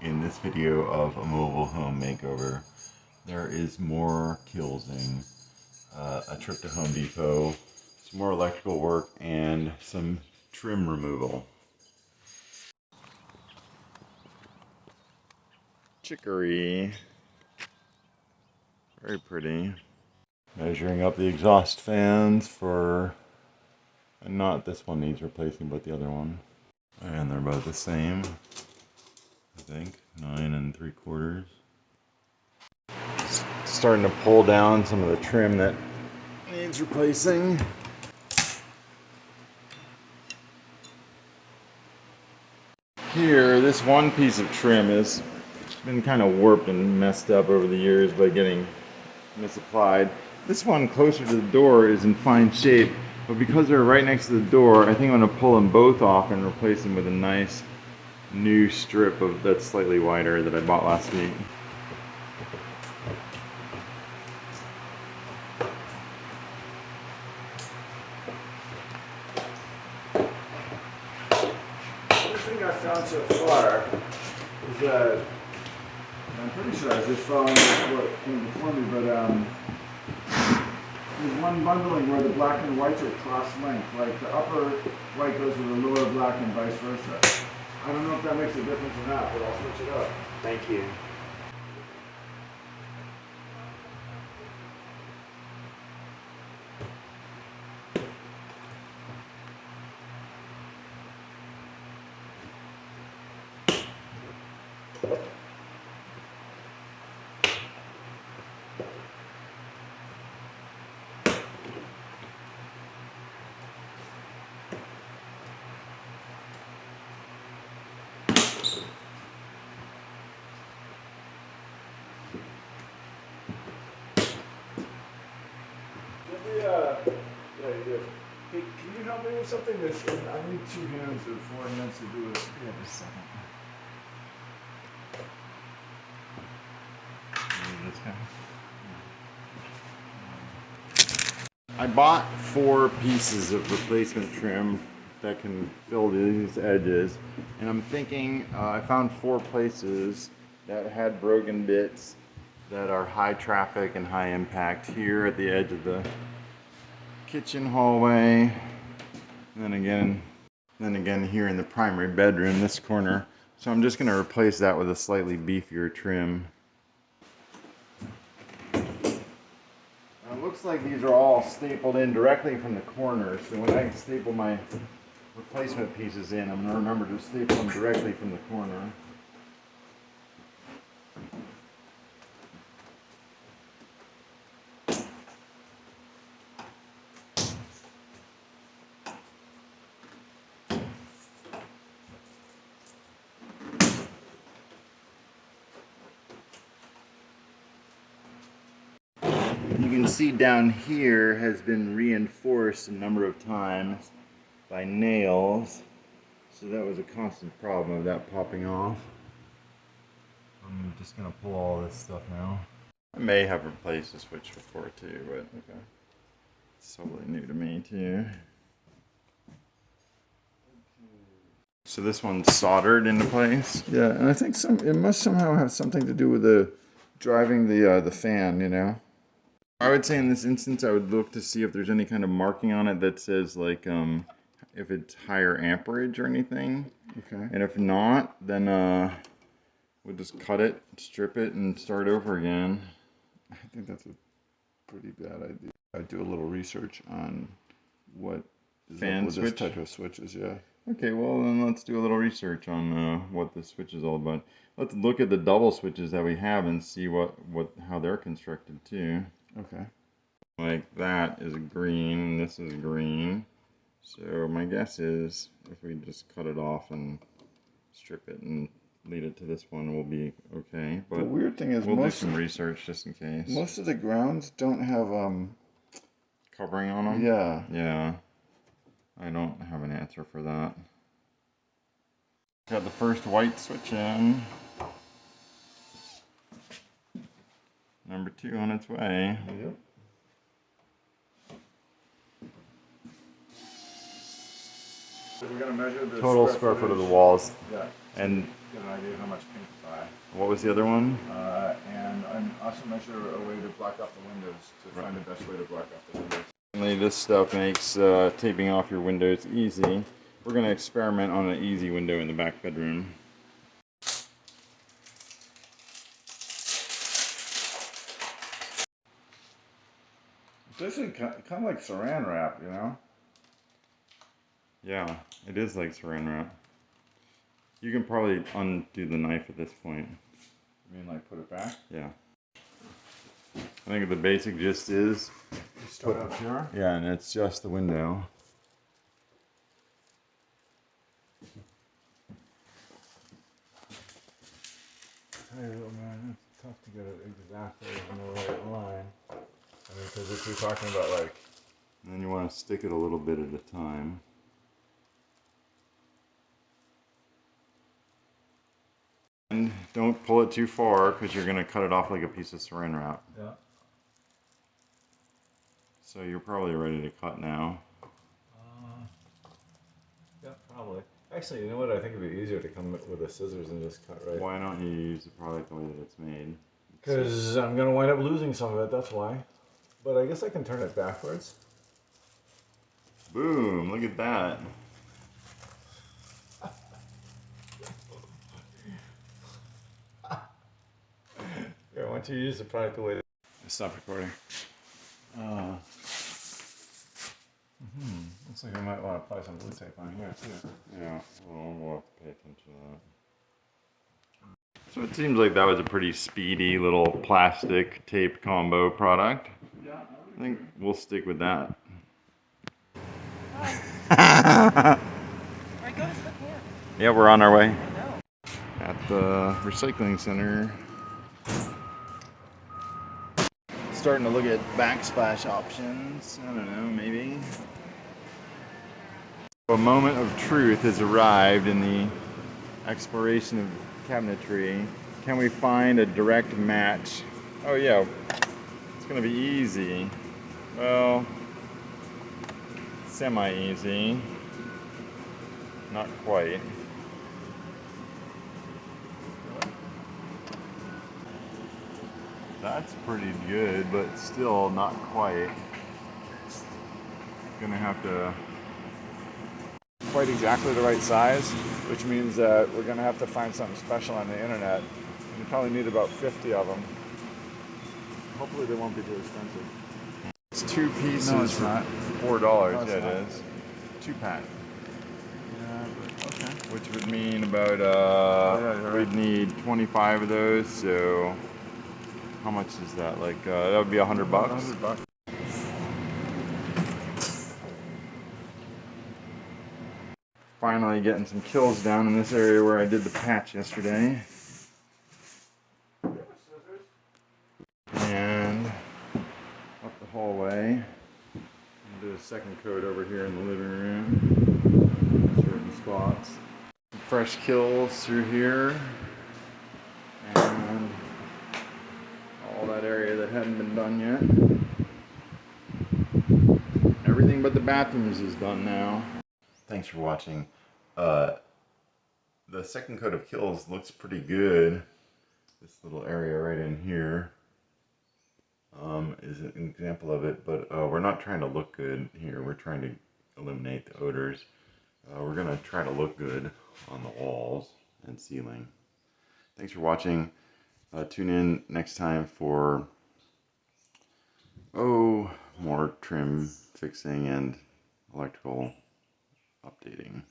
In this video of a mobile home makeover, there is more killing, a trip to Home Depot, some more electrical work, and some trim removal. Chicory. Very pretty. Measuring up the exhaust fans for, and not this one needs replacing, but the other one. And they're about the same, I think, 9 3/4. Starting to pull down some of the trim that needs replacing. Here, this one piece of trim has been kind of warped and messed up over the years by getting misapplied. This one closer to the door is in fine shape, but because they're right next to the door, I think I'm going to pull them both off and replace them with a nice new strip of that's slightly wider that I bought last week. The thing I found so far is that, I'm pretty sure I was just following what came before me, but there's one bundling where the black and whites are cross-linked, like the upper white goes with the lower black and vice versa. I don't know if that makes a difference or not, but I'll switch it up. Thank you. Yeah, you do. Hey, can you help me with something? I need 2 hands or 4 hands to do it. Yeah, just a second. I bought 4 pieces of replacement trim that can fill these edges, and I'm thinking I found 4 places that had broken bits that are high traffic and high impact here at the edge of the kitchen hallway, and then again here in the primary bedroom, this corner. So I'm just going to replace that with a slightly beefier trim. Now it looks like these are all stapled in directly from the corner, so when I staple my replacement pieces in, I'm going to remember to staple them directly from the corner. You can see down here has been reinforced a number of times by nails, so that was a constant problem of that popping off. I'm just going to pull all this stuff now. I may have replaced the switch before too, but okay. It's totally new to me too. So this one's soldered into place. Yeah, and I think it must somehow have something to do with the driving the fan, you know. I would say in this instance I would look to see if there's any kind of marking on it that says like if it's higher amperage or anything. Okay. And if not, then we'll just cut it, strip it, and start over again. I think that's a pretty bad idea. I'd do a little research on what is fan switch? This type of switches, yeah. Okay, well then let's do a little research on what this switch is all about. Let's look at the double switches that we have and see how they're constructed too. Okay. Like that is green, and this is green. So my guess is if we just cut it off and strip it and lead it to this one, we'll be okay. But the weird thing is we'll do some research just in case. Most of the grounds don't have covering on them. Yeah. Yeah. I don't have an answer for that. Got the first white switch in. Number 2 on its way. Yep. So we're going to measure the total square foot of the walls. Yeah. And get an idea of how much paint to buy. what was the other one? And I'm also measure a way to block off the windows to find the best way to block off the windows. Finally, this stuff makes taping off your windows easy. We're going to experiment on an easy window in the back bedroom. It's basically kind of like saran wrap, you know? Yeah, it is like saran wrap. You can probably undo the knife at this point. You mean like put it back? Yeah. I think the basic gist is You start up here? yeah, and it's just the window. Hey, little man, it's tough to get it exactly in the right line. I mean, because if you're talking about like... And then you want to stick it a little bit at a time. And don't pull it too far because you're going to cut it off like a piece of saran wrap. Yeah. So you're probably ready to cut now. Yeah, probably. Actually, you know what? I think it'd be easier to come with the scissors and just cut right. Why don't you use the product the way that it's made? Because I'm going to wind up losing some of it, that's why. But I guess I can turn it backwards. Boom, look at that. Yeah, once you use the product the way that... Stop recording. Looks like I might want to apply some blue tape on here too. Yeah, well, we'll have to pay attention to that. So it seems like that was a pretty speedy little plastic tape combo product. Yeah, I think we'll stick with that. Alright, go to Spokane. Yeah, we're on our way. I know. At the recycling center. Starting to look at backsplash options. I don't know, maybe. A moment of truth has arrived in the exploration of cabinetry. Can we find a direct match? Oh yeah, it's gonna be easy. Well, semi-easy. Not quite. That's pretty good, but still not quite. Gonna have to... quite exactly the right size, which means that we're going to have to find something special on the internet. And you probably need about 50 of them. Hopefully they won't be too expensive. It's 2 pieces No, it's for not. $4. No, it's Yeah, not. it is. 2-pack. Yeah, but okay. Which would mean about, yeah, you're we'd right. need 25 of those, so how much is that? Like, that would be $100 bucks. $100. Finally getting some kills down in this area where I did the patch yesterday. And up the hallway. And do a second coat over here in the living room. Certain spots. Some fresh kills through here. And all that area that hadn't been done yet. Everything but the bathrooms is done now. Thanks for watching. The second coat of kills looks pretty good. This little area right in here is an example of it, but we're not trying to look good here. We're trying to eliminate the odors. We're going to try to look good on the walls and ceiling. Thanks for watching. Tune in next time for more trim fixing and electrical updating.